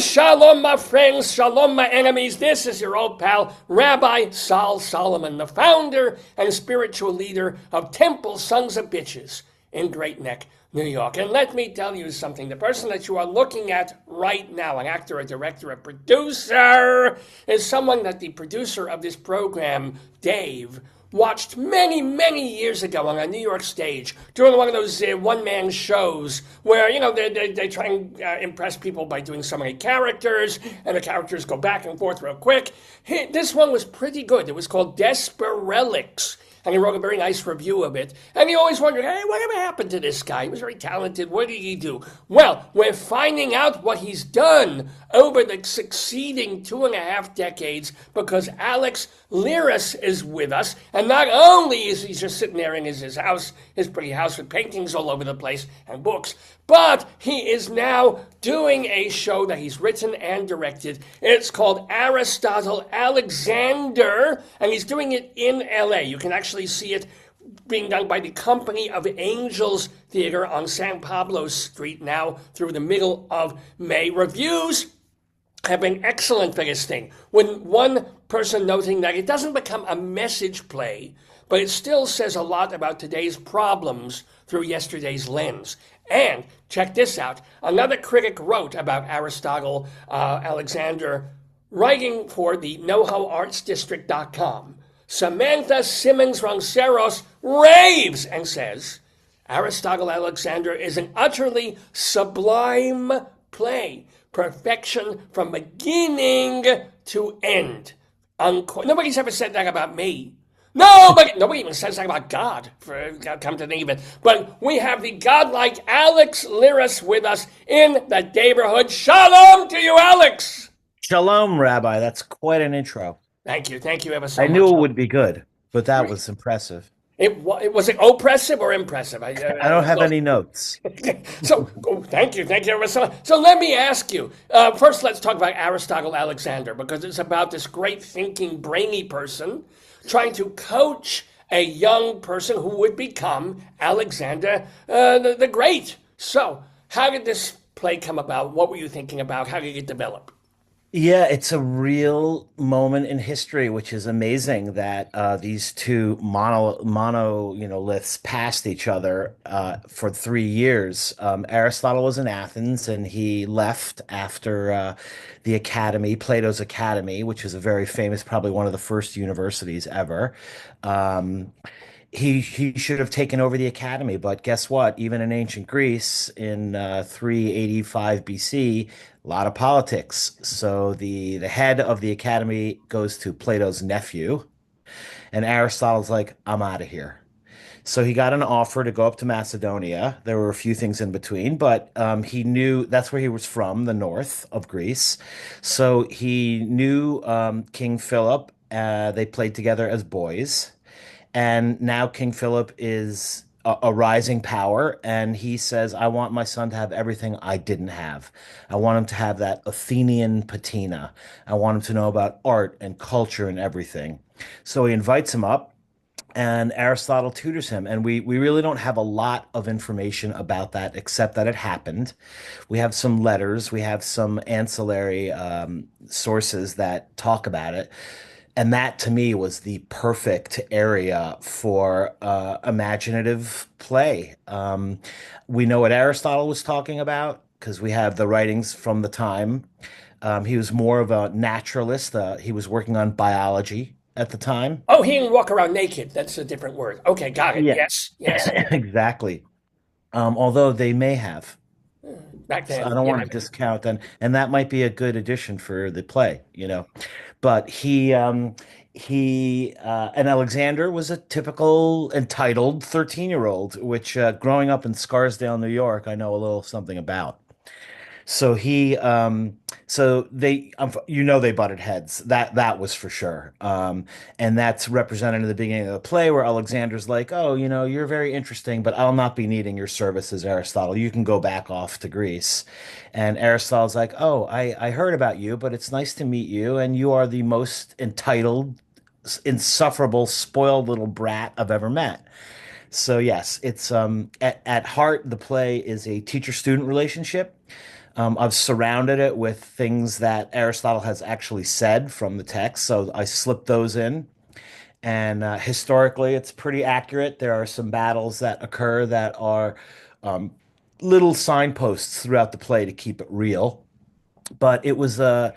Shalom, my friends, shalom, my enemies. This is your old pal, Rabbi Sol Solomon, the founder and spiritual leader of Temple Sons of Bitches in Great Neck, New York. And let me tell you something. The person that you are looking at right now, an actor, a director, a producer, is someone that the producer of this program, Dave, watched many, many years ago on a New York stage during one of those one-man shows where, they try and impress people by doing so many characters, and the characters go back and forth real quick. This one was pretty good. It was called Desperelics. And he wrote a very nice review of it. And he always wondered, hey, whatever happened to this guy? He was very talented. What did he do? Well, we're finding out what he's done over the succeeding 2.5 decades because ALEX LYRAS is with us. And not only is he just sitting there in his house, his pretty house with paintings all over the place and books, but he is now doing a show that he's written and directed. It's called Aristotle Alexander, and he's doing it in LA. You can actually see it being done by the Company of Angels Theater on San Pablo Street now through the middle of May. Reviews have been excellent for this thing, with one person noting that it doesn't become a message play, but it still says a lot about today's problems through yesterday's lens. And check this out. Another critic wrote about Aristotle Alexander, writing for the NoHoArtsDistrict.com. Samantha Simmons Ronceros raves and says, Aristotle Alexander is an utterly sublime play. Perfection from beginning to end. Unquote. Nobody's ever said that about me. Nobody even says that about God, for come to think of it. But we have the godlike ALEX LYRAS with us in the neighborhood. Shalom to you, Alex. Shalom, Rabbi. That's quite an intro. Thank you ever so much. I knew it would be good, but that was impressive. Was it oppressive or impressive? I don't have any notes. So, thank you ever so much. So let me ask you, first let's talk about Aristotle Alexander, because it's about this great thinking, brainy person trying to coach a young person who would become Alexander the Great. So, how did this play come about? What were you thinking about? How did it develop? Yeah, it's a real moment in history, which is amazing that these two monoliths passed each other for 3 years. Aristotle was in Athens, and he left after the academy, Plato's Academy, which is a very famous, probably one of the first universities ever. Um, he should have taken over the academy, but guess what? Even in ancient Greece in 385 BC, a lot of politics. So the head of the academy goes to Plato's nephew, and Aristotle's like, I'm out of here. So he got an offer to go up to Macedonia. There were a few things in between, but he knew that's where he was from, the north of Greece. So he knew King Philip. They played together as boys. And now King Philip is a rising power, and he says, I want my son to have everything I didn't have. I want him to have that Athenian patina. I want him to know about art and culture and everything. So he invites him up, and Aristotle tutors him. And we really don't have a lot of information about that, except that it happened. We have some letters, we have some ancillary sources that talk about it. And that to me was the perfect area for imaginative play. We know what Aristotle was talking about because we have the writings from the time. He was more of a naturalist. He was working on biology at the time. Oh, he didn't walk around naked. That's a different word. Okay, got it. Yeah, Yes. exactly. Although they may have. Back So I then, don't yeah. want to discount, and that might be a good addition for the play. But and Alexander was a typical entitled 13-year-old, which growing up in Scarsdale, New York, I know a little something about. So they butted heads. That was for sure. And that's represented in the beginning of the play where Alexander's like, oh, you're very interesting, but I'll not be needing your services, Aristotle. You can go back off to Greece. And Aristotle's like, oh, I heard about you, but it's nice to meet you. And you are the most entitled, insufferable, spoiled little brat I've ever met. So yes, it's at heart the play is a teacher-student relationship. I've surrounded it with things that Aristotle has actually said from the text, so I slipped those in. And historically, it's pretty accurate. There are some battles that occur that are um, little signposts throughout the play to keep it real. But it was a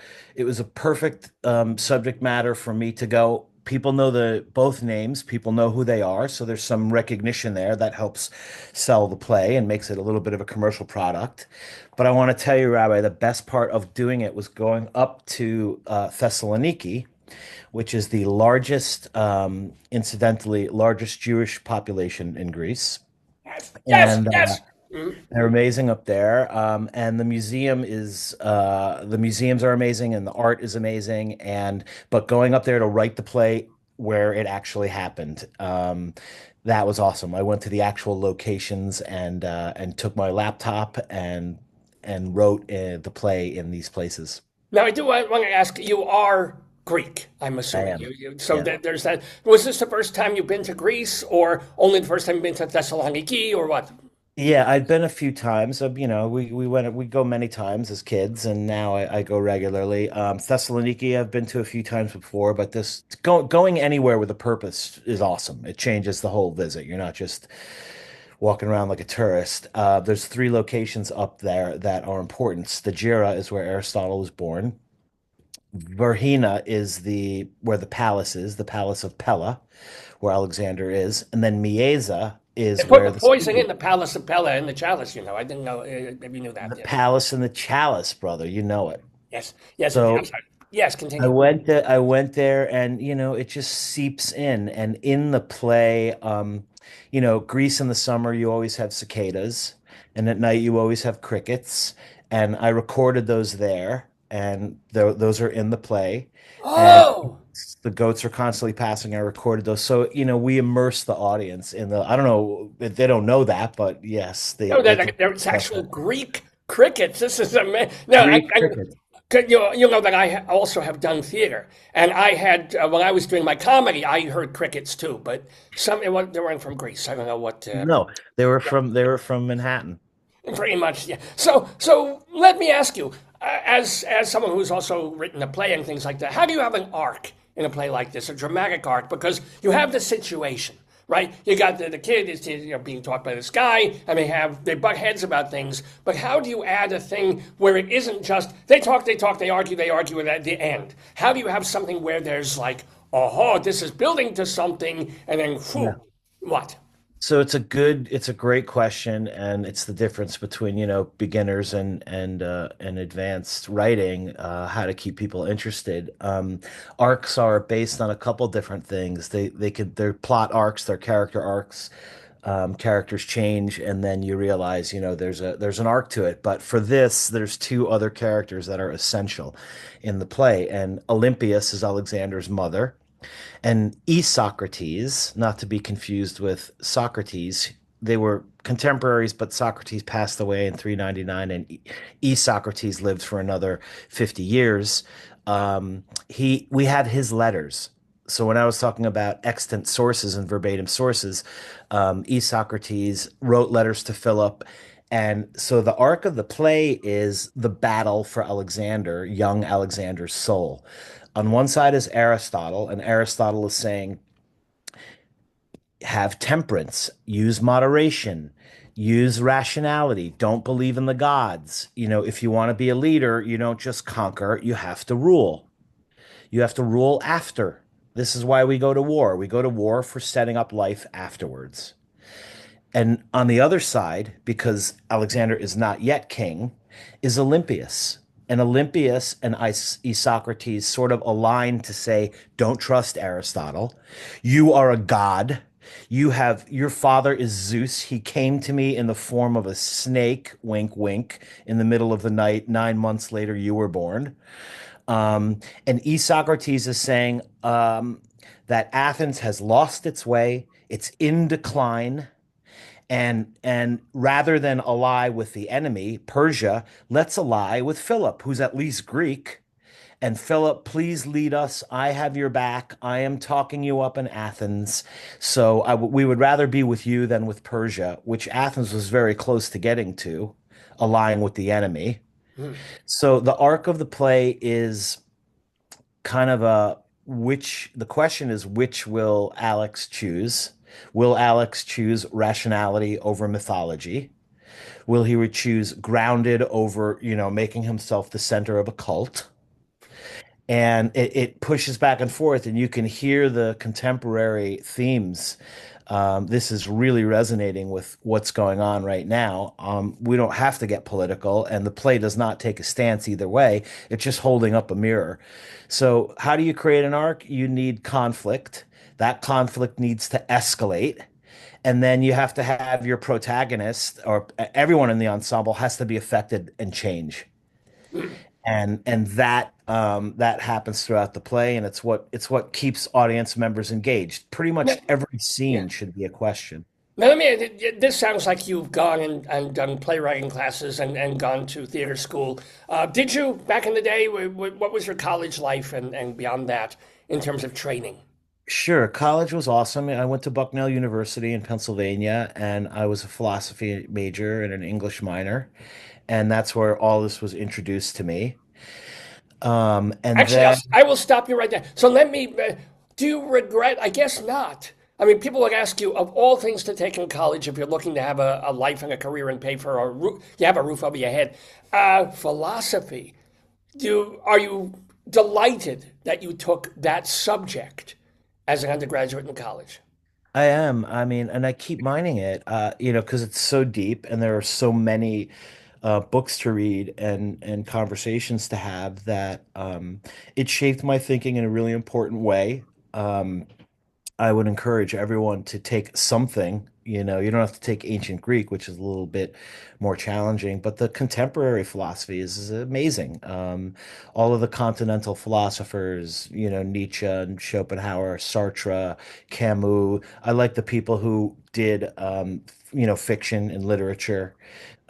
perfect subject matter for me to go. People know the both names. People know who they are, so there's some recognition there that helps sell the play and makes it a little bit of a commercial product. But I want to tell you, Rabbi, the best part of doing it was going up to Thessaloniki, which is the largest, incidentally, largest Jewish population in Greece. Yes, yes, And yes. Mhm. they're amazing up there. And the museums are amazing and the art is amazing. But going up there to write the play where it actually happened, that was awesome. I went to the actual locations and took my laptop and wrote the play in these places. Now, I do want to ask, you are Greek, I'm I assuming. am. So Yeah. there's that. Was this the first time you've been to Greece, or only the first time you've been to Thessaloniki, or what? Yeah, I'd been a few times. We go many times as kids, and now I go regularly. Thessaloniki, I've been to a few times before, but this going anywhere with a purpose is awesome. It changes the whole visit. You're not just walking around like a tourist. There's three locations up there that are important. Stagira is where Aristotle was born. Verhina is the where the palace is, the palace of Pella, where Alexander is, and then Mieza They is put the where the poison school. in the Palace of Pella in the chalice, I didn't know if you knew that. The Yes, palace and the chalice, brother. You know it. yes, yes. I'm So sorry. Yes, continue. I went there and it just seeps in. And in the play, Greece in the summer, you always have cicadas, and at night you always have crickets. And I recorded those there, and those are in the play. And Oh, the goats are constantly passing. I recorded those. So, we immerse the audience in the, I don't know, they don't know that, but yes, no, they can there's trust actual that. Greek crickets. This is amazing. No, Greek crickets. you know that also have done theater, and I had when I was doing my comedy, I heard crickets too, but they weren't from Greece. I don't know what. No, they were from Manhattan. Pretty much, yeah. So let me ask you, as someone who's also written a play and things like that, how do you have an arc in a play like this, a dramatic arc? Because you have the situation, right? You got the kid is being taught by this guy, and they butt heads about things. But how do you add a thing where it isn't just they talk, they argue, and at the end? How do you have something where there's like, oh, this is building to something, and then Yeah. whew, what? So it's a great question, and it's the difference between, beginners and advanced writing, how to keep people interested. Arcs are based on a couple different things. They're plot arcs, they're character arcs. Characters change, and then you realize, there's an arc to it. But for this, there's two other characters that are essential in the play, and Olympias is Alexander's mother. And Socrates, not to be confused with Socrates, they were contemporaries, but Socrates passed away in 399, and Socrates lived for another 50 years. We have his letters. So when I was talking about extant sources and verbatim sources, Socrates wrote letters to Philip. And so the arc of the play is the battle for Alexander, young Alexander's soul. On one side is Aristotle, and Aristotle is saying, have temperance, use moderation, use rationality, don't believe in the gods. If you want to be a leader, you don't just conquer, you have to rule. You have to rule after. This is why we go to war. We go to war for setting up life afterwards. And on the other side, because Alexander is not yet king, is Olympias. And Olympias and Isocrates sort of align to say, don't trust Aristotle. You are a god. Your father is Zeus. He came to me in the form of a snake, wink, wink, in the middle of the night. 9 months later, you were born. And Socrates is saying that Athens has lost its way. It's in decline. And rather than ally with the enemy, Persia, let's ally with Philip, who's at least Greek, And Philip, please lead us. I have your back. I am talking you up in Athens. So we would rather be with you than with Persia, which Athens was very close to getting to, allying with the enemy. Hmm. So the arc of the play is kind of a which the question is, which will Alex choose? Will Alex choose rationality over mythology? Will he choose grounded over, making himself the center of a cult? And it pushes back and forth, and you can hear the contemporary themes. This is really resonating with what's going on right now. We don't have to get political, and the play does not take a stance either way. It's just holding up a mirror. So, how do you create an arc? You need conflict. That conflict needs to escalate. And then you have to have your protagonist or everyone in the ensemble has to be affected and change. And that happens throughout the play, and it's what keeps audience members engaged. Pretty No, much every yeah. scene should be a question. Now, let me. This sounds like you've gone and done playwriting classes and gone to theater school. Did you back in the day? What was your college life and beyond that in terms of training? Sure, college was awesome. I went to Bucknell University in Pennsylvania, and I was a philosophy major and an English minor, and that's where all this was introduced to me. And Actually, then I will stop you right there. So let me. Do you regret? I guess not. I mean, people would ask you of all things to take in college if you're looking to have a life and a career and pay for a roof, you have a roof over your head. Philosophy. Are you delighted that you took that subject as an undergraduate in college? I am. I mean, and I keep mining it, because it's so deep and there are so many books to read and conversations to have that it shaped my thinking in a really important way. Um, I would encourage everyone to take something. You don't have to take ancient Greek, which is a little bit more challenging, but the contemporary philosophy is amazing. All of the continental philosophers, Nietzsche and Schopenhauer, Sartre, Camus. I like the people who did, fiction and literature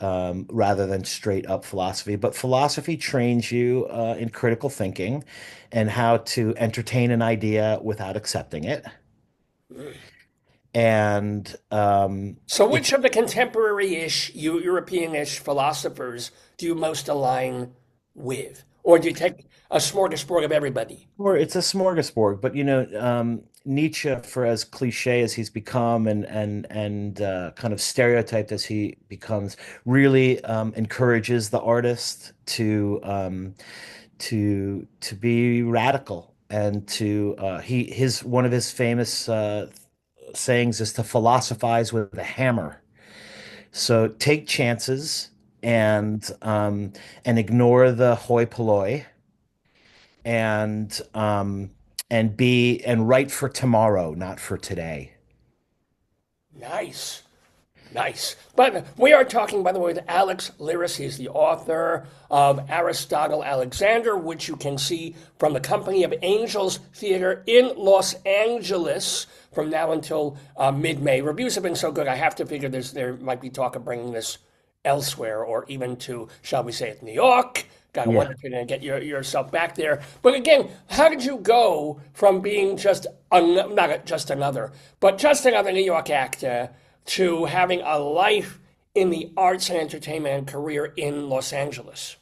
rather than straight up philosophy. But philosophy trains you in critical thinking and how to entertain an idea without accepting it. And So, it's which of the contemporary-ish, European-ish philosophers do you most align with, or do you take a smorgasbord of everybody? or it's a smorgasbord, but Nietzsche, for as cliche as he's become and kind of stereotyped as he becomes, really encourages the artist to be radical and to his one of his famous sayings is to philosophize with a hammer. So take chances and ignore the hoi polloi and and write for tomorrow, not for today. Nice. Nice. But we are talking, by the way, with Alex Lyras. He's the author of Aristotle Alexander, which you can see from the Company of Angels Theater in Los Angeles from now until mid-May. Reviews have been so good, I have to figure there might be talk of bringing this elsewhere or even to, shall we say it, New York. Gotta Yeah. wonder if you're gonna get yourself back there. But again, how did you go from being not just another, but just another New York actor to having a life in the arts and entertainment and career in Los Angeles?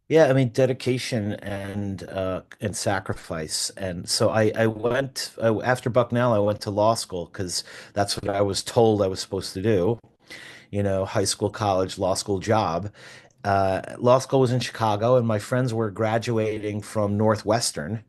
Yeah, I mean dedication and sacrifice. And so after Bucknell, I went to law school because that's what I was told I was supposed to do. High school, college, law school job. Law school was in Chicago, and my friends were graduating from Northwestern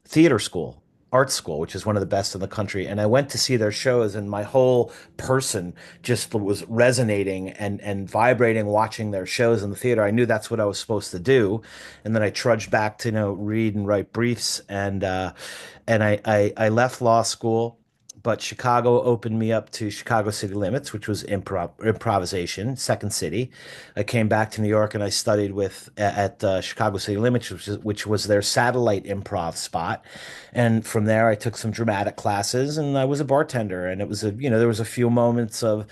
theater school, art school, which is one of the best in the country. And I went to see their shows, and my whole person just was resonating and vibrating watching their shows in the theater. I knew that's what I was supposed to do. And then I trudged back to, read and write briefs. And I left law school. But Chicago opened me up to Chicago City Limits, which was improvisation, Second City. I came back to New York and I studied at Chicago City Limits, which was their satellite improv spot. And from there, I took some dramatic classes, and I was a bartender. And it was there was a few moments of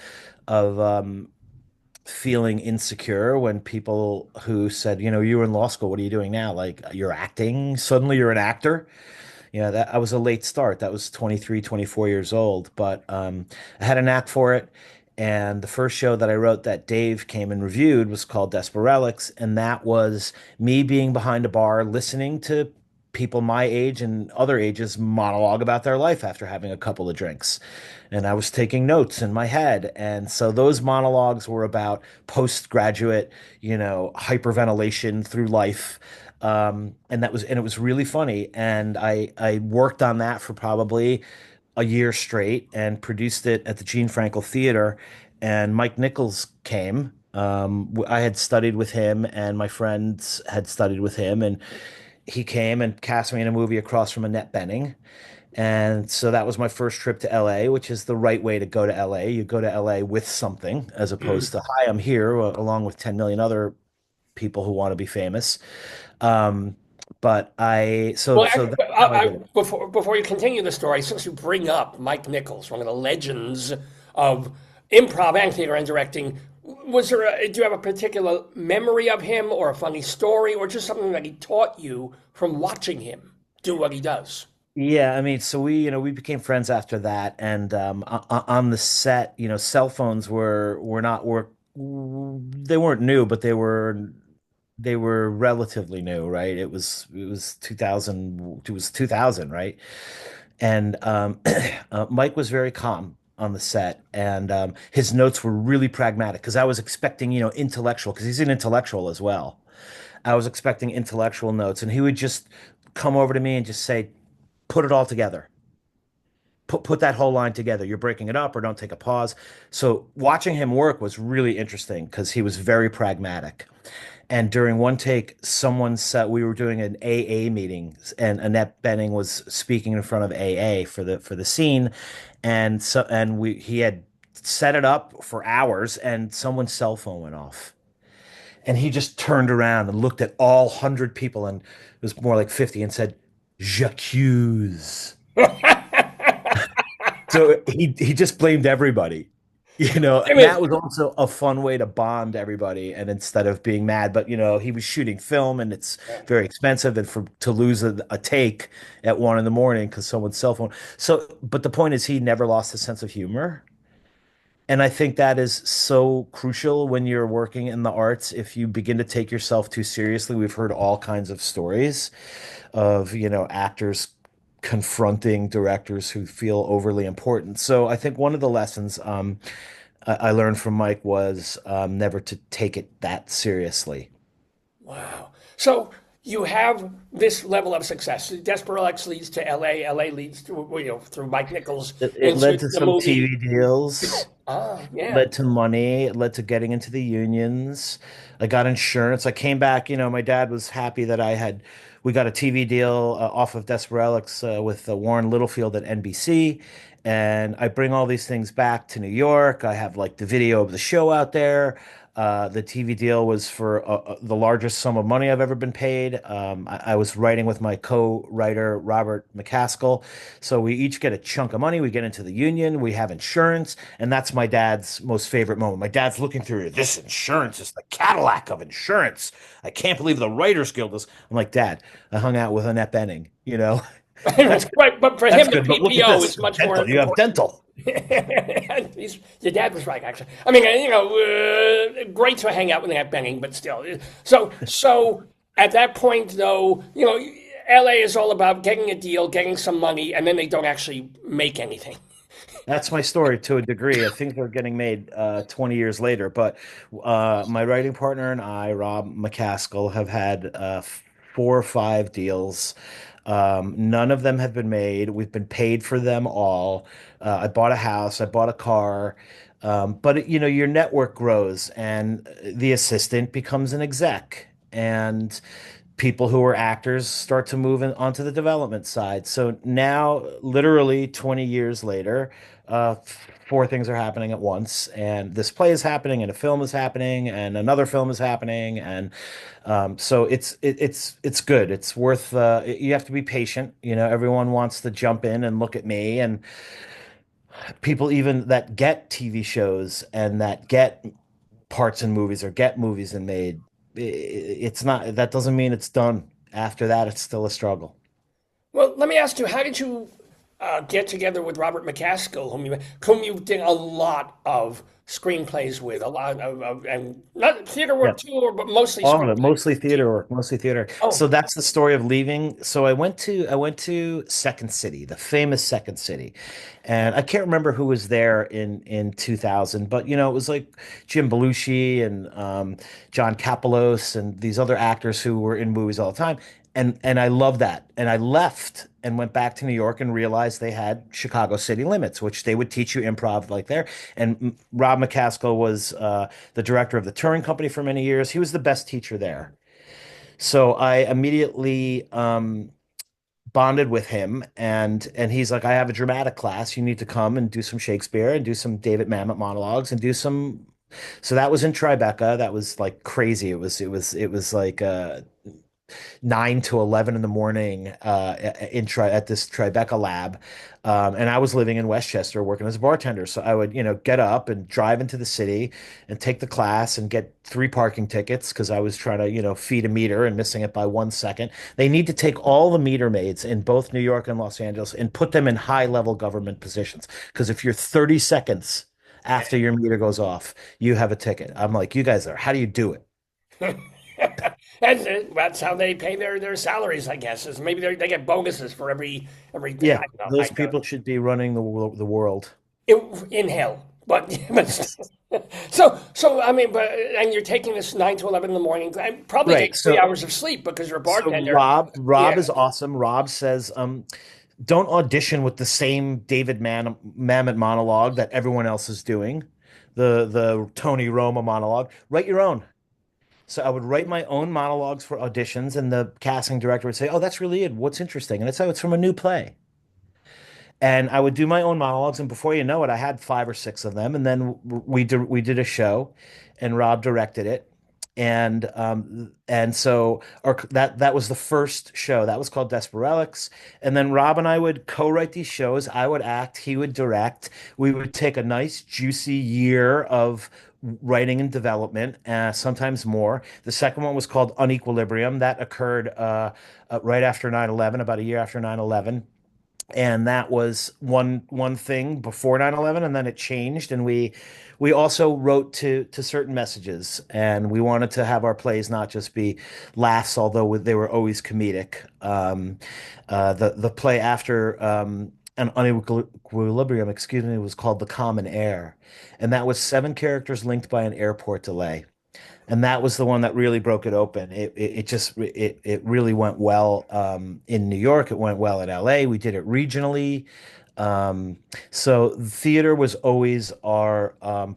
feeling insecure when people who said, you were in law school, what are you doing now? Like you're acting, suddenly you're an actor. That I was a late start. That was 23, 24 years old, but I had a knack for it. And the first show that I wrote that Dave came and reviewed was called Desperelics, and that was me being behind a bar listening to people my age and other ages monologue about their life after having a couple of drinks. And I was taking notes in my head. And so those monologues were about postgraduate, hyperventilation through life. And it was really funny. And I worked on that for probably a year straight and produced it at the Gene Frankel Theater. And Mike Nichols came. I had studied with him, and my friends had studied with him, and he came and cast me in a movie across from Annette Bening. And so that was my first trip to LA, which is the right way to go to LA. You go to LA with something as opposed to, hi, I'm here, along with 10 million other people who want to be famous. Um, but I, so, Well, so that's how I did it. before you continue the story, since you bring up Mike Nichols, one of the legends of improv and theater and directing, do you have a particular memory of him, or a funny story, or just something that he taught you from watching him do what he does? Yeah, I mean, so we became friends after that, and on the set, cell phones were not were they weren't new, but they were relatively new, right? It was 2000, it was 2000, right? And Mike was very calm on the set, and his notes were really pragmatic because I was expecting, intellectual, because he's an intellectual as well. I was expecting intellectual notes, and he would just come over to me and just say, "Put it all together. Put that whole line together. You're breaking it up, or don't take a pause." So watching him work was really interesting because he was very pragmatic. And during one take, someone said we were doing an AA meeting, and Annette Bening was speaking in front of AA for the scene, and he had set it up for hours, and someone's cell phone went off, and he just turned around and looked at all 100 people, and it was more like 50, and said, "J'accuse." So he just blamed everybody. I And that mean, was also a fun way to bond everybody. And instead of being mad, but he was shooting film, and it's very expensive, and to lose a take at 1 in the morning because someone's cell phone. So, but the point is, he never lost a sense of humor. And I think that is so crucial when you're working in the arts. If you begin to take yourself too seriously, we've heard all kinds of stories of, actors confronting directors who feel overly important. So I think one of the lessons I learned from Mike was never to take it that seriously. wow. So you have this level of success. Desperelics leads to LA. LA leads to, through Mike Nichols It led into to the some movie. TV deals. It Yeah. led to money. It led to getting into the unions. I got insurance. I came back. My dad was happy that we got a TV deal off of Desperelics with Warren Littlefield at NBC. And I bring all these things back to New York. I have like the video of the show out there. The TV deal was for the largest sum of money I've ever been paid. I was writing with my co-writer, Robert McCaskill. So we each get a chunk of money. We get into the union. We have insurance. And that's my dad's most favorite moment. My dad's looking through, this insurance is the Cadillac of insurance. I can't believe the Writers Guild is. I'm like, Dad, I hung out with Annette Bening. That's good. Right, but for That's him, the good. But look at PPO this. is much more Dental. You have important. dental. Your dad was right, actually. I mean, great to hang out with that Benning, but still. So at that point, though, LA is all about getting a deal, getting some money, and then they don't actually make anything. That's my story to a degree. I think they're getting made 20 years later. But my writing partner and I, Rob McCaskill, have had 4 or 5 deals. None of them have been made. We've been paid for them all. I bought a house. I bought a car. But your network grows, and the assistant becomes an exec, and people who are actors start to move onto the development side. So now, literally 20 years later, 4 things are happening at once, and this play is happening, and a film is happening, and another film is happening, and so it's good. It's worth. You have to be patient. Everyone wants to jump in and look at me, and people even that get TV shows and that get parts in movies or get movies and made. It's not, that doesn't mean it's done. After that, it's still a struggle. Well, let me ask you, how did you get together with Robert McCaskill, whom you did a lot of screenplays with, a lot of and not theater Yeah. work too, but mostly All of it, screenplays. mostly theater work, mostly theater. Oh, So that's the story of leaving. So I went to Second City, the famous Second City, and I can't remember who was there in 2000, but it was like Jim Belushi and John Kapelos and these other actors who were in movies all the time, and I love that. And I left and went back to New York and realized they had Chicago City Limits, which they would teach you improv like there. And Rob McCaskill was the director of the touring company for many years. He was the best teacher there. So I immediately bonded with him, and he's like, I have a dramatic class. You need to come and do some Shakespeare and do some David Mamet monologues and do some. So that was in Tribeca. That was like crazy. It was like 9 to 11 in the morning at this Tribeca lab. And I was living in Westchester working as a bartender. So I would, get up and drive into the city and take the class and get 3 parking tickets because I was trying to, feed a meter and missing it by 1 second. They need to take all the meter maids in both New York and Los Angeles and put them in high level government positions. Because if you're 30 seconds after your meter goes off, you have a ticket. I'm like, you guys are, how do you do it? and that's how they pay their salaries, I guess. Is maybe they get bonuses for every. Yeah, I don't know. those people should be running the world. In hell, but so I mean, but and you're taking this 9 to 11 in the morning, and probably Right. take 3 hours So of sleep because you're a so bartender. Rob Yeah. is awesome. Rob says, don't audition with the same David Mamet monologue that everyone else is doing, the Tony Roma monologue. Write your own. So I would write my own monologues for auditions, and the casting director would say, "Oh, that's really it. What's interesting?" And it's, "Oh, it's from a new play." And I would do my own monologues, and before you know it, I had 5 or 6 of them. And then we did a show, and Rob directed it, and so that was the first show. That was called Desperelics. And then Rob and I would co-write these shows. I would act, he would direct. We would take a nice juicy year of writing and development, sometimes more. The second one was called Unequilibrium. That occurred right after 9/11, about a year after 9/11, and that was one thing before 9/11, and then it changed, and we also wrote to certain messages, and we wanted to have our plays not just be laughs, although they were always comedic. The play after an unequilibrium, excuse me, was called The Common Air, and that was 7 characters linked by an airport delay, and that was the one that really broke it open. It really went well in New York. It went well in LA. We did it regionally. Um, so theater was always our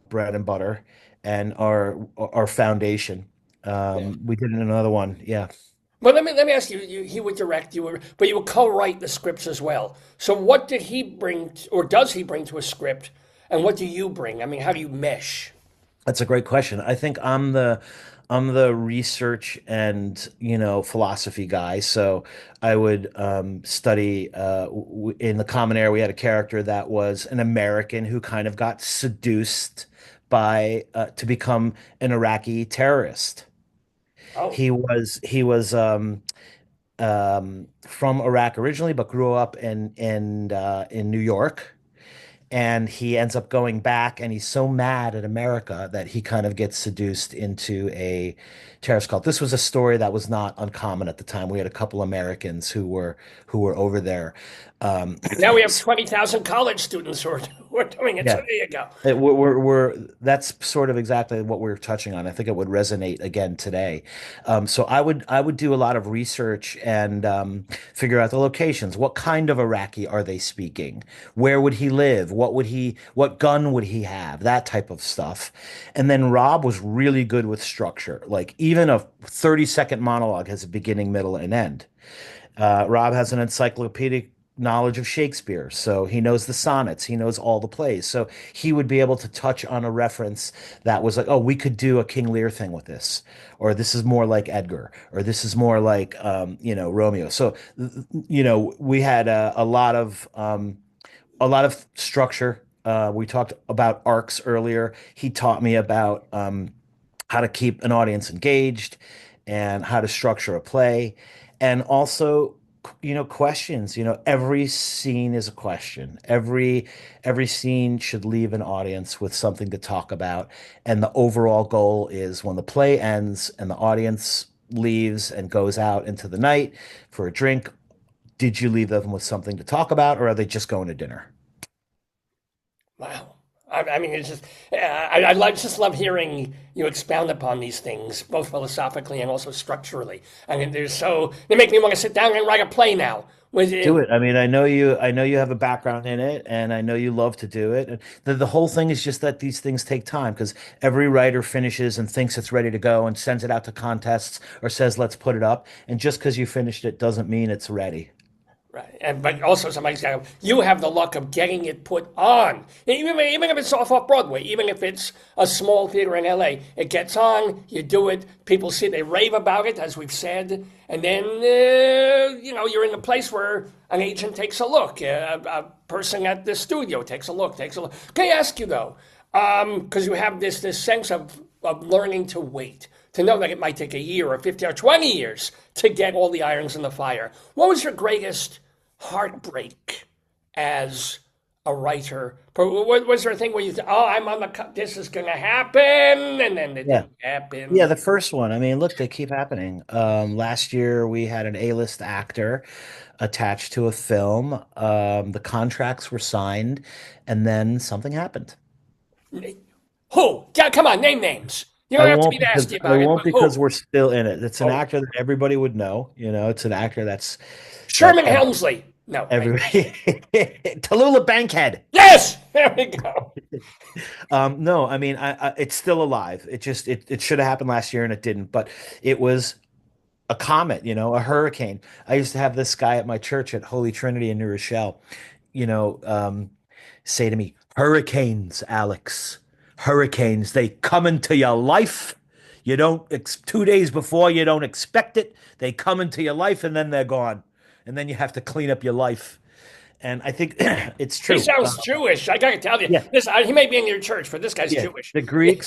bread and butter and our foundation. Yeah. We did another one. Yeah. But let me ask you, he would direct you, but you would co-write the scripts as well. So what did he bring, or does he bring to a script, and what do you bring? I mean, how do you mesh? That's a great question. I think I'm the research and philosophy guy. So I would study in the Common Air. We had a character that was an American who kind of got seduced by to become an Iraqi terrorist. Oh, He was from Iraq originally, but grew up in New York, and he ends up going back, and he's so mad at America that he kind of gets seduced into a terrorist cult. This was a story that was not uncommon at the time. We had a couple Americans who were over there. Um, now we have 20,000 college students who are doing it. So yeah, there you go. that's sort of exactly what we're touching on. I think it would resonate again today. So I would do a lot of research and figure out the locations. What kind of Iraqi are they speaking? Where would he live? What gun would he have? That type of stuff. And then Rob was really good with structure. Like even a 30-second monologue has a beginning, middle, and end. Rob has an encyclopedic knowledge of Shakespeare, so he knows the sonnets, he knows all the plays. So he would be able to touch on a reference that was like, oh, we could do a King Lear thing with this, or this is more like Edgar, or this is more like Romeo. So we had a lot of structure. We talked about arcs earlier. He taught me about how to keep an audience engaged and how to structure a play. And also, questions. Every scene is a question. Every scene should leave an audience with something to talk about. And the overall goal is when the play ends and the audience leaves and goes out into the night for a drink, did you leave them with something to talk about, or are they just going to dinner? Wow. I mean, it's just, just love hearing you expound upon these things, both philosophically and also structurally. I mean, they make me want to sit down and write a play now. With Do it, it. I mean, I know you have a background in it, and I know you love to do it. And the whole thing is just that these things take time because every writer finishes and thinks it's ready to go and sends it out to contests or says, let's put it up. And just because you finished it doesn't mean it's ready. right. But also somebody's got you have the luck of getting it put on. Even if it's off Broadway, even if it's a small theater in LA, it gets on, you do it, people see, they rave about it, as we've said, and then, you're in a place where an agent takes a look, a person at the studio takes a look. Can I ask you though, because you have this sense of learning to wait, to know that it might take a year or 50 or 20 years to get all the irons in the fire. What was your greatest heartbreak as a writer? Was there a thing where you thought, oh, I'm on the this is going to happen, and then it Yeah. didn't Yeah, happen? the first one. I mean, look, they keep happening. Last year we had an A-list actor attached to a film. The contracts were signed, and then something happened. Who? Yeah, come on, name names. You don't have to be nasty I about it, won't but because who? we're still in it. It's an Oh, actor that everybody would know. It's an actor that Sherman Helmsley. No, everybody Tallulah Bankhead. yes, there we go. No, I mean, it's still alive. It should have happened last year and it didn't. But it was a comet, a hurricane. I used to have this guy at my church at Holy Trinity in New Rochelle, you know, um, say to me, "Hurricanes, Alex, hurricanes. They come into your life. You don't 2 days before you don't expect it. They come into your life and then they're gone, and then you have to clean up your life." And I think it's He true. sounds Jewish. I gotta tell you, Yeah, he may be in your church, but this guy's yeah. Jewish.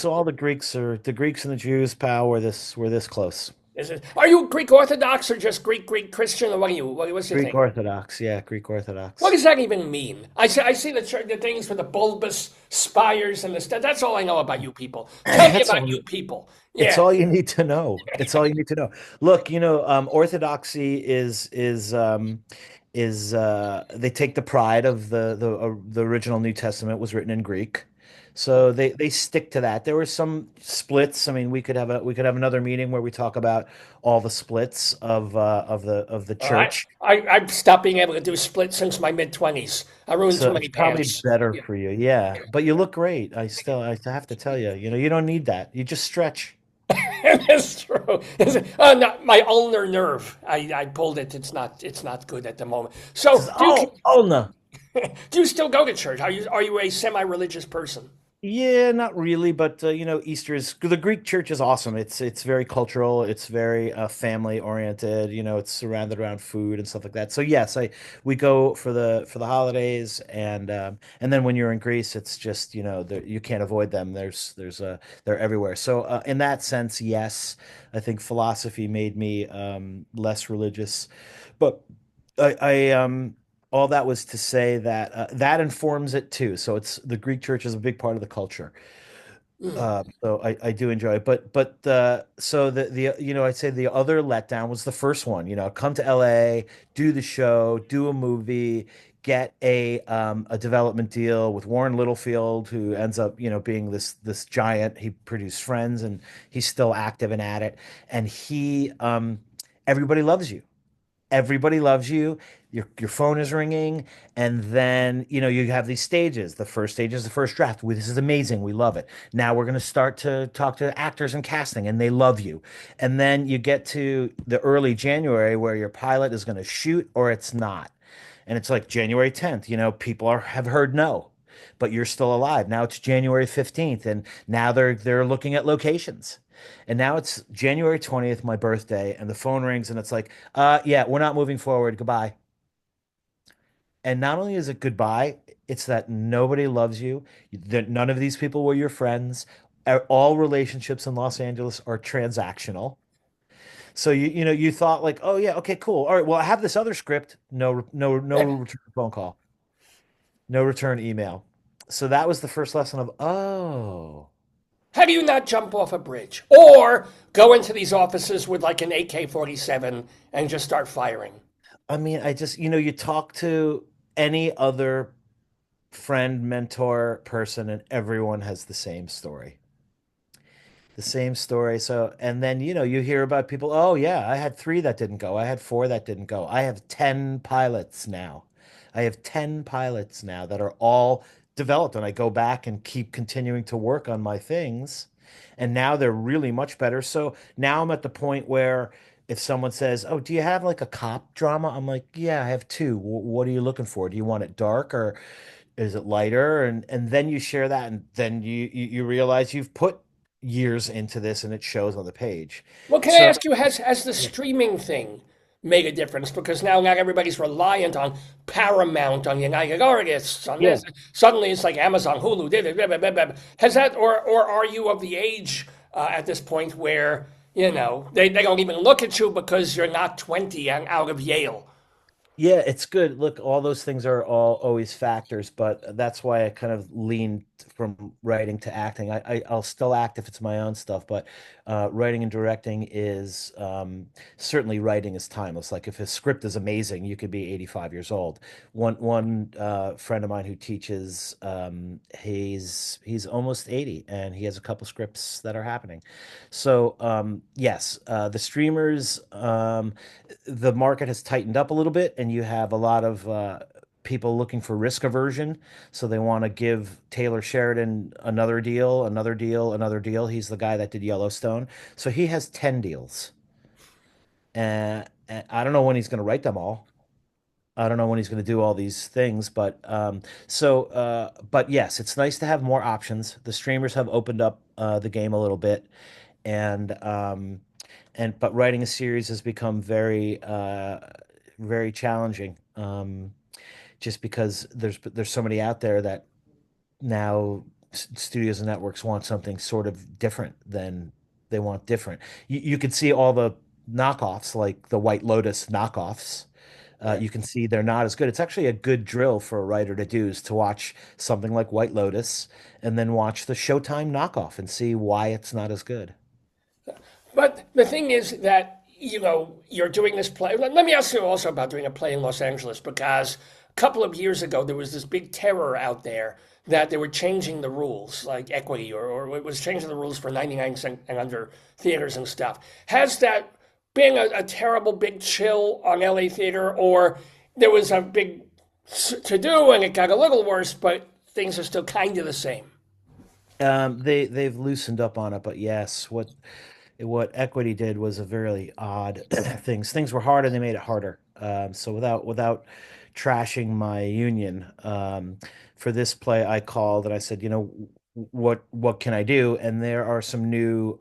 All the Greeks and the Jews, pal, were this close. Are you Greek Orthodox or just Greek Christian, or what are you? What's your Greek thing? Orthodox, yeah, Greek What Orthodox. does that even mean? I see the things with the bulbous spires and the stuff. That's all I know about you people. Tell me That's about all. you people. It's Yeah. all you need to know. It's all you need to know. Look, Orthodoxy is they take the pride of the original New Testament was written in Greek, so they stick to that. There were some splits. I mean, we could have another meeting where we talk about all the splits of the All right. church. I've stopped being able to do splits since my mid-20s. I ruined So too it's many probably pants. better Yeah. for you, yeah. But you look great. I have to tell you, you don't need that. You just stretch. That's true. No, my ulnar nerve. I pulled it. It's not good at the moment. So Says, oh no. do you still go to church? Are you a semi-religious person? Yeah, not really, but Easter is the Greek church is awesome. It's very cultural. It's very family oriented. It's surrounded around food and stuff like that. So yes, I we go for the holidays, and then when you're in Greece, it's just you can't avoid them. They're everywhere. So in that sense, yes, I think philosophy made me less religious, but I all that was to say that that informs it too. So it's the Greek church is a big part of the culture. Mm. So I do enjoy it. But so the I'd say the other letdown was the first one. Come to LA, do the show, do a movie, get a development deal with Warren Littlefield, who ends up being this giant. He produced Friends, and he's still active and at it. And everybody loves you. Everybody loves you. Your phone is ringing, and then you have these stages. The first stage is the first draft. This is amazing. We love it. Now we're going to start to talk to actors and casting, and they love you. And then you get to the early January where your pilot is going to shoot or it's not. And it's like January 10th. People have heard no, but you're still alive. Now it's January 15th, and now they're looking at locations. And now it's January 20th, my birthday, and the phone rings and it's like, yeah, we're not moving forward. Goodbye. And not only is it goodbye, it's that nobody loves you, that none of these people were your friends. all relationships in Los Angeles are transactional. So you thought like, oh yeah, okay, cool. All right, well, I have this other script. No return phone call, no return email. So that was the first lesson of, oh, How do you not jump off a bridge or go into these offices with like an AK-47 and just start firing? I mean, I just, you talk to any other friend, mentor, person, and everyone has the same story. The same story. So, and then, you hear about people, oh, yeah, I had three that didn't go. I had four that didn't go. I have 10 pilots now. I have 10 pilots now that are all developed. And I go back and keep continuing to work on my things. And now they're really much better. So now I'm at the point where if someone says, oh, do you have like a cop drama? I'm like, yeah, I have two. What are you looking for? Do you want it dark or is it lighter? And then you share that, and then you realize you've put years into this, and it shows on the page. Well, can I So ask you, has the streaming thing made a difference? Because now not everybody's reliant on Paramount, on United Artists, on yeah, this. Suddenly it's like Amazon, Hulu, blah, blah, blah, blah. Has that, or are you of the age at this point where, they don't even look at you because you're not 20 and out of Yale? yeah, it's good. Look, all those things are all always factors, but that's why I kind of leaned from writing to acting. I'll still act if it's my own stuff, but writing and directing is certainly writing is timeless. Like if a script is amazing, you could be 85 years old. One friend of mine who teaches, he's almost 80, and he has a couple scripts that are happening. So yes, the streamers. The market has tightened up a little bit, and you have a lot of people looking for risk aversion. So they want to give Taylor Sheridan another deal, another deal, another deal. He's the guy that did Yellowstone. So he has 10 deals. And I don't know when he's going to write them all. I don't know when he's going to do all these things, but yes, it's nice to have more options. The streamers have opened up the game a little bit, and but writing a series has become very challenging. Just because there's so many out there that now studios and networks want something sort of different than they want different. You could see all the knockoffs, like the White Lotus knockoffs. Right. You can see they're not as good. It's actually a good drill for a writer to do is to watch something like White Lotus and then watch the Showtime knockoff and see why it's not as good. But the thing is that, you're doing this play. Let me ask you also about doing a play in Los Angeles because a couple of years ago there was this big terror out there that they were changing the rules, like equity, or it was changing the rules for 99 cent and under theaters and stuff. Has that been a terrible big chill on LA theater, or there was a big to do and it got a little worse, but things are still kind of the same? They've loosened up on it, but yes, what Equity did was a very odd things. Things were hard and they made it harder. So without trashing my union, for this play, I called and I said, what can I do? And there are some new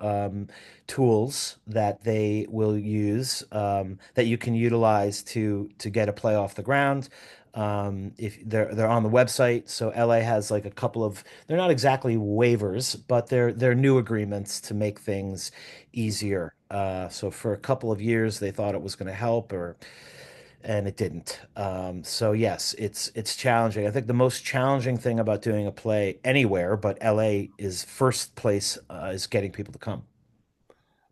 tools that they will use that you can utilize to get a play off the ground. If they're on the website, so LA has like a couple of they're not exactly waivers, but they're new agreements to make things easier. So for a couple of years they thought it was going to help, or and it didn't. So yes, it's challenging. I think the most challenging thing about doing a play anywhere, but LA is first place, is getting people to come.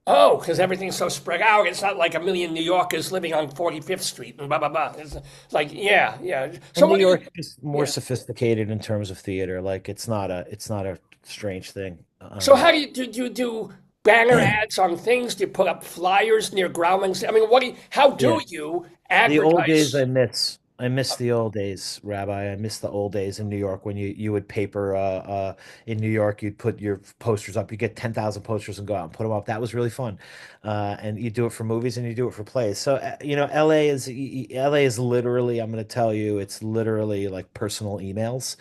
Oh, because everything's so spread out. It's not like a million New Yorkers living on 45th Street and blah, blah, blah. It's like, yeah, yeah. So And New what do you, York is more yeah. sophisticated in terms of theater. Like it's not a strange thing. So how do you do banner ads on things? Do you put up flyers near Grauman's? I mean, how Yeah. do you The old days advertise? I miss. I miss the old days, Rabbi. I miss the old days in New York when you would paper in New York, you'd put your posters up. You get 10,000 posters and go out and put them up. That was really fun. And you do it for movies and you do it for plays. So LA is literally, I'm going to tell you, it's literally like personal emails.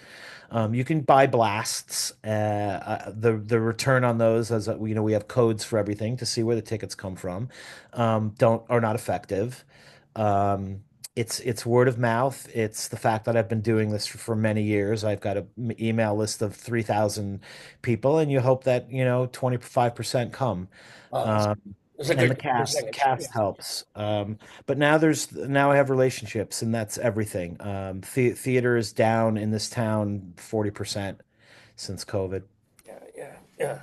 You can buy blasts. The return on those, as we have codes for everything to see where the tickets come from. Don't are not effective. It's word of mouth. It's the fact that I've been doing this for many years. I've got an email list of 3,000 people, and you hope that, 25% come. Oh, Um, that's a and the good cast percentage. Yeah. cast helps. But now I have relationships, and that's everything. Theater is down in this town 40% since COVID. Yeah, yeah, yeah.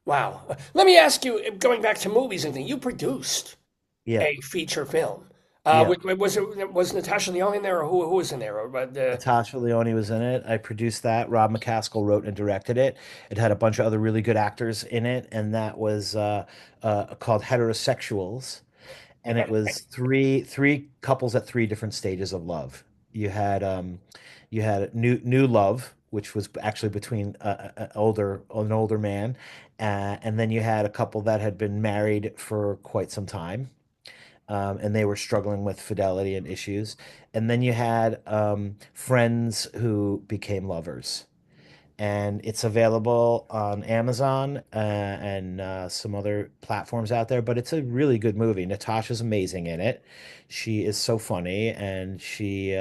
Wow. Let me ask you, going back to movies and things, you produced Yeah, a feature film. yeah. Was Natasha Lyonne in there, or who was in there? Or, Natasha Lyonne was in it. I produced that. Rob McCaskill wrote and directed it. It had a bunch of other really good actors in it, and that was called Heterosexuals. And it was three couples at three different stages of love. You had new love, which was actually between an older man, and then you had a couple that had been married for quite some time, and they were struggling with fidelity and issues. And then you had friends who became lovers. And it's available on Amazon and some other platforms out there. But it's a really good movie. Natasha's amazing in it. She is so funny, and she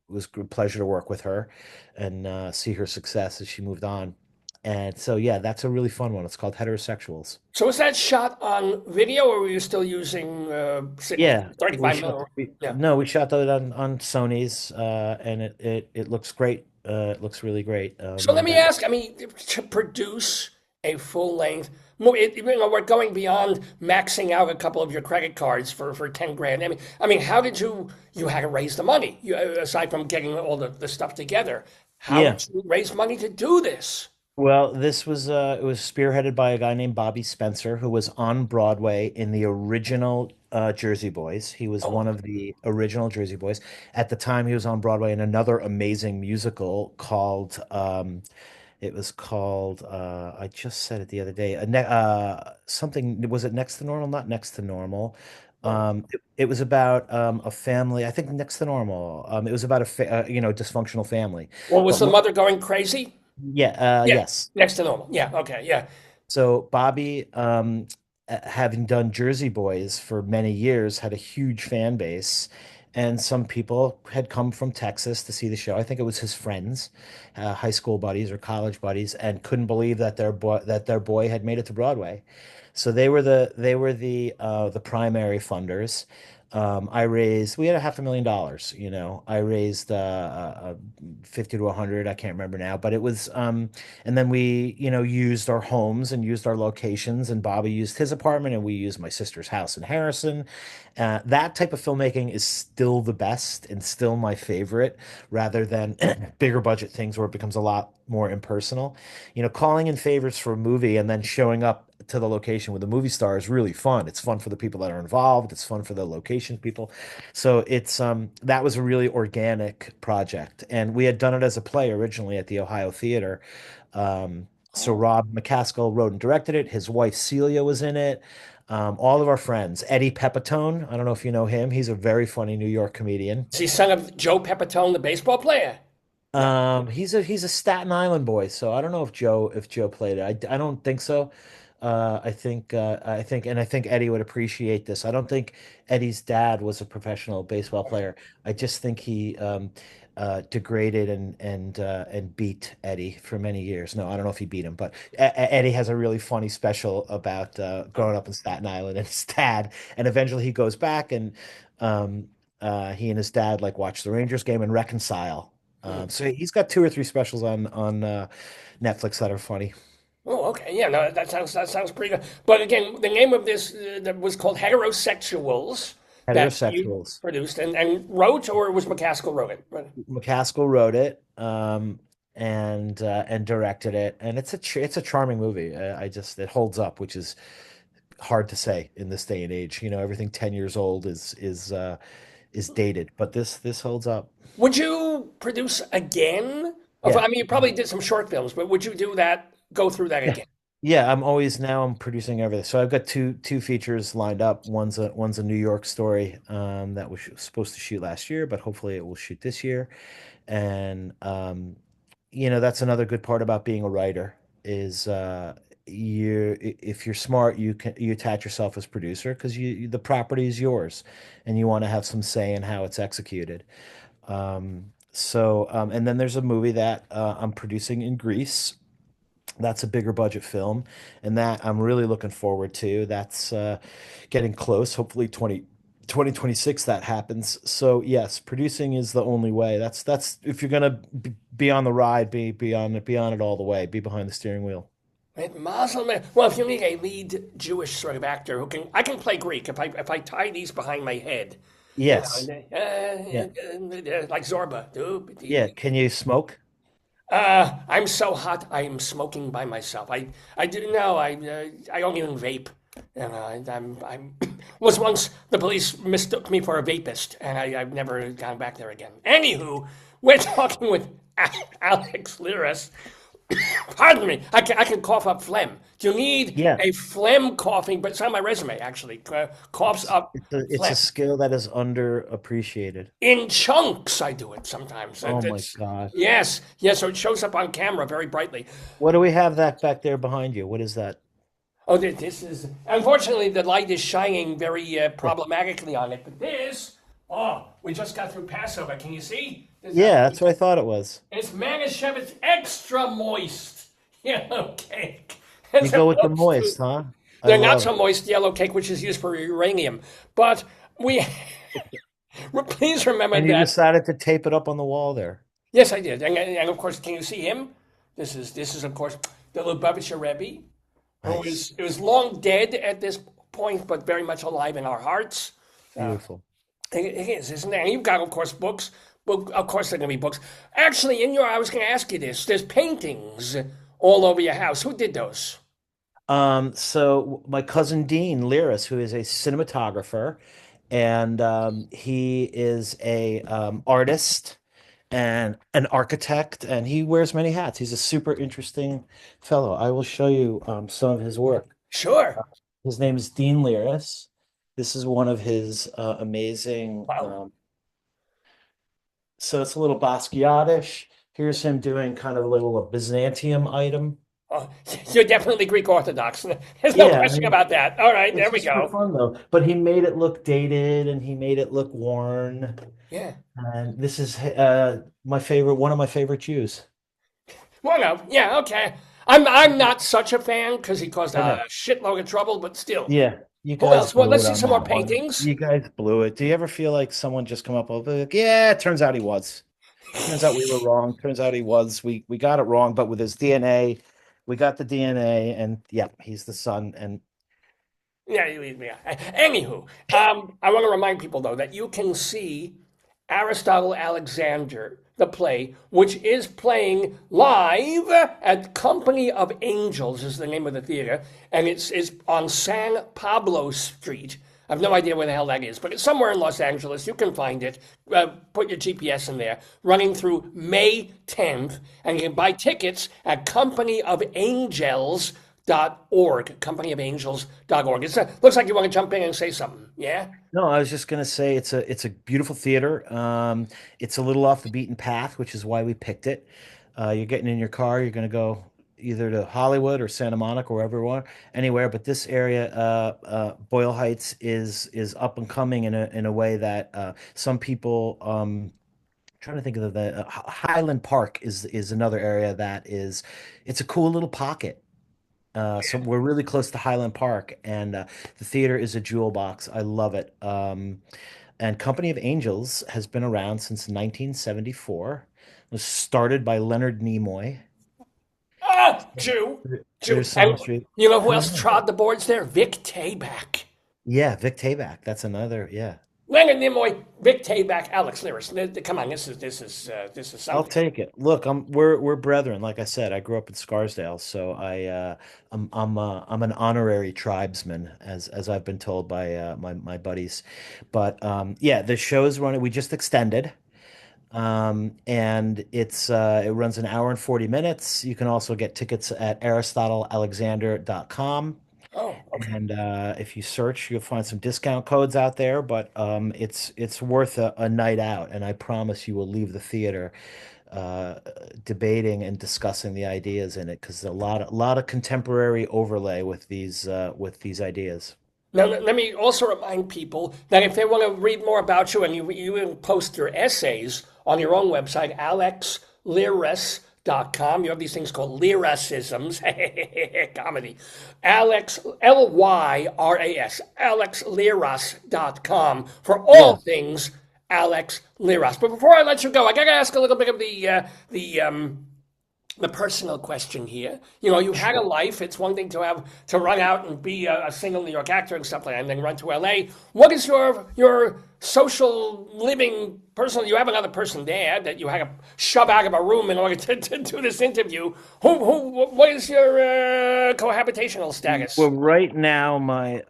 was a pleasure to work with her and see her success as she moved on. And so, yeah, that's a really fun one. It's called Heterosexuals. so was that shot on video, or were you still using Yeah, we 35 shot. mil? Yeah. No, we shot that on Sony's, and it looks great. It looks really great. So let me That ask, I mean, to produce a full length movie, we're going beyond maxing out a couple of your credit cards for 10 grand. I mean, how did you had to raise the money, aside from getting all the stuff together? How Yeah. did you raise money to do this? Well, this was it was spearheaded by a guy named Bobby Spencer, who was on Broadway in the original Jersey Boys. He was Oh, one of the original Jersey Boys. At the time, he was on Broadway in another amazing musical called it was called I just said it the other day. Something, was it Next to Normal? Not Next to Normal. oh. It was about a family. I think Next to Normal. It was about dysfunctional family. Well, was But the mother going crazy? Yeah, yes. next to normal. Yeah, okay, yeah. So Bobby, having done Jersey Boys for many years, had a huge fan base, and some people had come from Texas to see the show. I think it was his friends, high school buddies or college buddies, and couldn't believe that their boy had made it to Broadway. So they were the primary funders. We had $500,000, I raised 50 to 100, I can't remember now, but it was, and then we, used our homes and used our locations, and Bobby used his apartment, and we used my sister's house in Harrison. That type of filmmaking is still the best and still my favorite, rather than bigger budget things where it becomes a lot more impersonal. Calling in favors for a movie and then showing up to the location with a movie star is really fun. It's fun for the people that are involved. It's fun for the location people. So that was a really organic project, and we had done it as a play originally at the Ohio Theater. So Oh. Rob McCaskill wrote and directed it. His wife Celia was in it. All of our friends, Eddie Pepitone. I don't know if you know him. He's a very funny New York comedian. Is he son of Joe Pepitone, the baseball player? No. He's a Staten Island boy, so I don't know if Joe played it. I don't think so. I think Eddie would appreciate this. I don't think Eddie's dad was a professional baseball player. I just think he degraded and beat Eddie for many years. No, I don't know if he beat him, but Eddie has a really funny special about growing up in Staten Island and his dad, and eventually he goes back, and um, he and his dad like watch the Rangers game and reconcile. Hmm. So he's got two or three specials on Netflix that are funny. Oh, okay. Yeah, no, that sounds pretty good. But again, the name of this that was called Heterosexuals that you Heterosexuals. produced and wrote, or was McCaskill wrote it? Right. McCaskill wrote it, and directed it, and it's a charming movie. It holds up, which is hard to say in this day and age. Everything 10 years old is dated, but this holds up. Would you produce again? Yeah. I mean, you probably did some short films, but would you do that? Go through that Yeah. again? Yeah, I'm producing everything. So I've got two features lined up. One's a New York story that was supposed to shoot last year, but hopefully it will shoot this year. And that's another good part about being a writer is if you're smart, you attach yourself as producer because the property is yours, and you want to have some say in how it's executed. And then there's a movie that I'm producing in Greece. That's a bigger budget film, and that I'm really looking forward to. That's getting close. Hopefully 2026 that happens. So yes, producing is the only way. That's if you're gonna be on the ride, be on it all the way. Be behind the steering wheel. Right, Muslim. Well, if you need a lead Jewish sort of actor who can, I can play Greek if I tie these behind my head, Yes. Yeah. like Zorba. Yeah. Can you smoke? I'm so hot. I am smoking by myself. I do no. I don't even vape. And I'm was once the police mistook me for a vapist, and I've never gone back there again. Anywho, we're talking with Alex Lyras. Pardon me. I can cough up phlegm. Do you need Yeah. a phlegm coughing? But it's on my resume actually. Coughs up It's a phlegm skill that is underappreciated. in chunks. I do it sometimes. Oh my It's God. yes, yes. So it shows up on camera very brightly. What do we have that back there behind you? What is that? Oh, this is unfortunately the light is shining very problematically on it. But this, oh, we just got through Passover. Can you see? Yeah, that's what I thought it was. It's Manischewitz extra moist yellow cake. You As go with the opposed to moist, huh? I the not love so it. moist yellow cake, which is used for uranium. But we please remember And you that. decided to tape it up on the wall there. Yes, I did, and of course, can you see him? This is of course the Lubavitcher Rebbe, who Nice. is long dead at this point, but very much alive in our hearts. Beautiful. It is, isn't there? And you've got, of course, books. Well, of course, there are going to be books. Actually, I was going to ask you this. There's paintings all over your house. Who did those? So my cousin Dean Lyras, who is a cinematographer, and he is a artist and an architect, and he wears many hats. He's a super interesting fellow. I will show you some of his work. Sure. His name is Dean Lyras. This is one of his amazing. Wow. So it's a little Basquiat-ish. Here's him doing kind of a little Byzantium item. Oh, you're definitely Greek Orthodox. There's no Yeah, I question mean, about that. All right, there it's we just for go. fun though. But he made it look dated and he made it look worn. Yeah. And this is my favorite, one of my favorite Jews. Well, no. Yeah, okay. I'm not such a fan because he caused I a know. shitload of trouble, but still. Yeah, you Who guys else? Well, blew let's it see on some more that one. paintings. You guys blew it. Do you ever feel like someone just come up with like, yeah, it turns out he was. Turns out we were wrong. Turns out he was. We got it wrong, but with his DNA, we got the DNA, and yeah, he's the son. And Yeah, you leave me out. Anywho, I want to remind people though that you can see Aristotle Alexander, the play, which is playing live at Company of Angels, is the name of the theater, and it's on San Pablo Street. I have no idea where the hell that is, but it's somewhere in Los Angeles. You can find it. Put your GPS in there. Running through May 10th, and you can buy tickets at companyofangels.org. Companyofangels.org. Looks like you want to jump in and say something. Yeah? no, I was just gonna say it's a beautiful theater. It's a little off the beaten path, which is why we picked it. You're getting in your car, you're gonna go either to Hollywood or Santa Monica, wherever you want, anywhere. But this area, Boyle Heights, is up and coming in a way that some people. Trying to think of Highland Park is another area that is. It's a cool little pocket. So we're really close to Highland Park, and the theater is a jewel box. I love it. And Company of Angels has been around since 1974. It was started by Leonard Nimoy. Ah, Jew. Jew. There's some And history. you know who I don't else know. trod the boards there? Vic Tayback. Yeah, Vic Tayback. That's another. Yeah, Leonard Nimoy, Vic Tayback, Alex Lyras. Come on, this is I'll something. take it. Look, we're brethren. Like I said, I grew up in Scarsdale, so I'm an honorary tribesman, as I've been told by my buddies. But yeah, the show's running. We just extended. And it runs an hour and 40 minutes. You can also get tickets at aristotlealexander.com. Oh, okay. And if you search, you'll find some discount codes out there, but it's worth a night out, and I promise you will leave the theater debating and discussing the ideas in it because a lot of contemporary overlay with these ideas. Now, let me also remind people that if they want to read more about you and you even post your essays on your own website, alexlyras.com. You have these things called lyricisms, comedy. Alex, Lyras, alexlyras.com for all Yeah, things Alex Lyras. But before I let you go, I got to ask a little bit of the personal question here. You know, you had a sure. life. It's one thing to have to run out and be a single New York actor and stuff like that, and then run to LA. What is your social living personal? You have another person there that you had to shove out of a room in order to do this interview. What is your cohabitational status? Well, right now my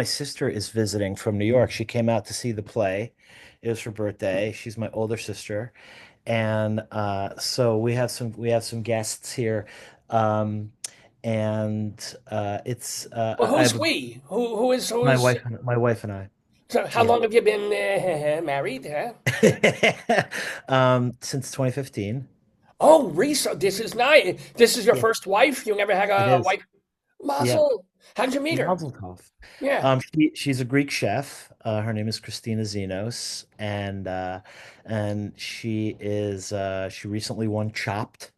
sister is visiting from New York. She came out to see the play. It was her birthday. She's my older sister, and so we have some guests here, um, and it's Well, I who's have we? Who is? my wife and I. So how Yeah. long have you been married? Huh? Since 2015. Oh, Risa, this is nice. This is your Yeah, first wife. You never had it a is. wife. Yeah. Mazel. How'd you meet her? Mazel tov. Yeah. She's a Greek chef. Her name is Christina Zinos, and she recently won Chopped.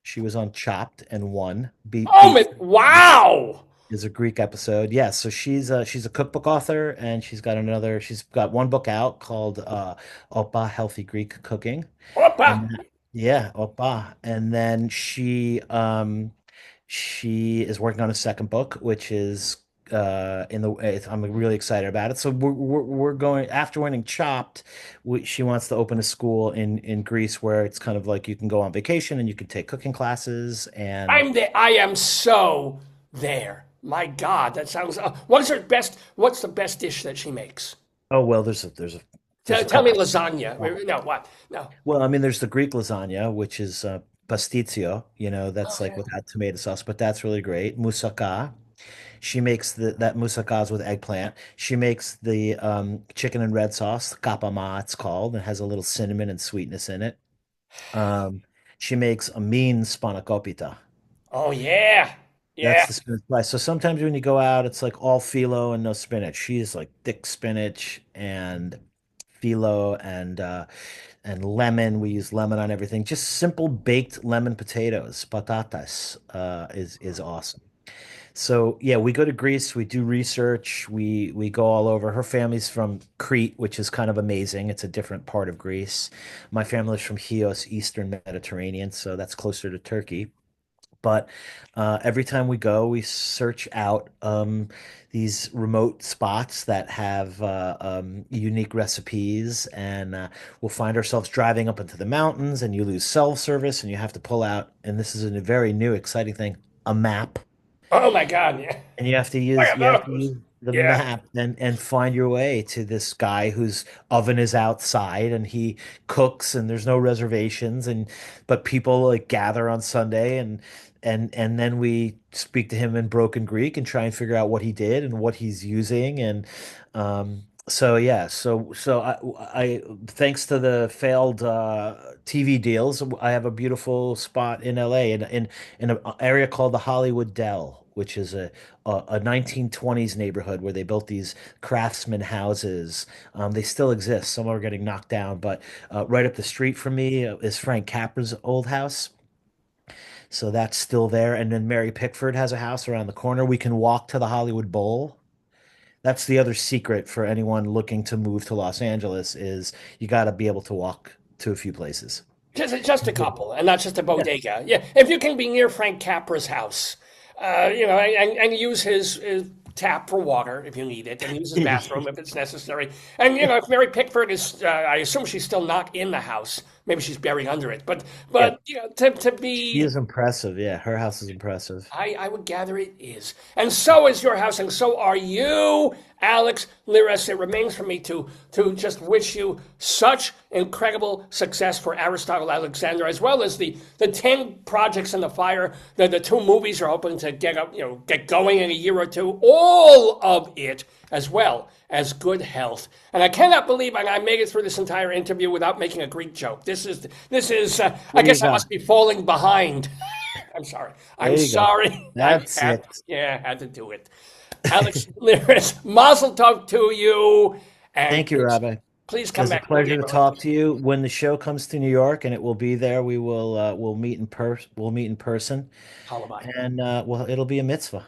She was on Chopped and won. Oh, Beef wow. is a Greek episode. Yeah, so she's a cookbook author, and she's got one book out called Opa Healthy Greek Cooking, Opa. and yeah, Opa, and then she is working on a second book, which is I'm really excited about it. So we're going after winning Chopped. She wants to open a school in Greece where it's kind of like you can go on vacation and you can take cooking classes and I'm there. I am so there. My God, that sounds. What's the best dish that she makes? oh well, there's a Tell me couple. lasagna. No, what? No. Well, I mean, there's the Greek lasagna, which is pastitsio, that's like Okay. without tomato sauce, but that's really great. Moussaka. She makes that moussakas with eggplant. She makes the chicken and red sauce, kapama it's called, and has a little cinnamon and sweetness in it. Um, she makes a mean spanakopita. Oh yeah, That's yeah. the spinach slice. So sometimes when you go out, it's like all phyllo and no spinach. She's like thick spinach and phyllo and lemon. We use lemon on everything. Just simple baked lemon potatoes, patatas, is awesome. So yeah, we go to Greece, we do research, we go all over. Her family's from Crete, which is kind of amazing. It's a different part of Greece. My family's from Chios, Eastern Mediterranean, so that's closer to Turkey. But every time we go, we search out these remote spots that have unique recipes, and we'll find ourselves driving up into the mountains, and you lose cell service, and you have to pull out, and this is a very new, exciting thing, a map, Oh my God, yeah. and Look you have at to those. use the Yeah. map and find your way to this guy whose oven is outside and he cooks and there's no reservations and but people like gather on Sunday and then we speak to him in broken Greek and try and figure out what he did and what he's using and so yeah I thanks to the failed TV deals I have a beautiful spot in LA in an area called the Hollywood Dell, which is a 1920s neighborhood where they built these craftsman houses. They still exist. Some are getting knocked down, but right up the street from me is Frank Capra's old house. So that's still there. And then Mary Pickford has a house around the corner. We can walk to the Hollywood Bowl. That's the other secret for anyone looking to move to Los Angeles is you got to be able to walk to a few places. Just a couple, and not just a Yeah. bodega. Yeah, if you can be near Frank Capra's house, and use his tap for water if you need it, and use his bathroom if it's necessary. And if Mary Pickford is, I assume she's still not in the house. Maybe she's buried under it. But Yeah. to She be is impressive. Yeah, her house is impressive. I would gather it is. And so is your house, and so are you, Alex Lyras. It remains for me to just wish you such incredible success for Aristotle Alexander, as well as the 10 projects in the fire, the two movies you're hoping to get going in a year or two, all of it, as well as good health. And I cannot believe I made it through this entire interview without making a Greek joke. This is. I There you guess I go. must be falling behind. I'm sorry. There I'm you go. sorry. That's it. Yeah, I had to do it. Alex Lyras, Mazel Tov to you, and Thank you, Rabbi. please It come was a back to the pleasure to neighborhood. talk to you. When the show comes to New York, and it will be there, we'll meet in person, Halabai. and well, it'll be a mitzvah.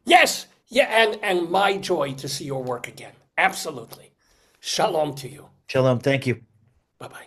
Yes, yeah, and my joy to see your work again. Absolutely. Shalom to you. Shalom. Thank you. Bye bye.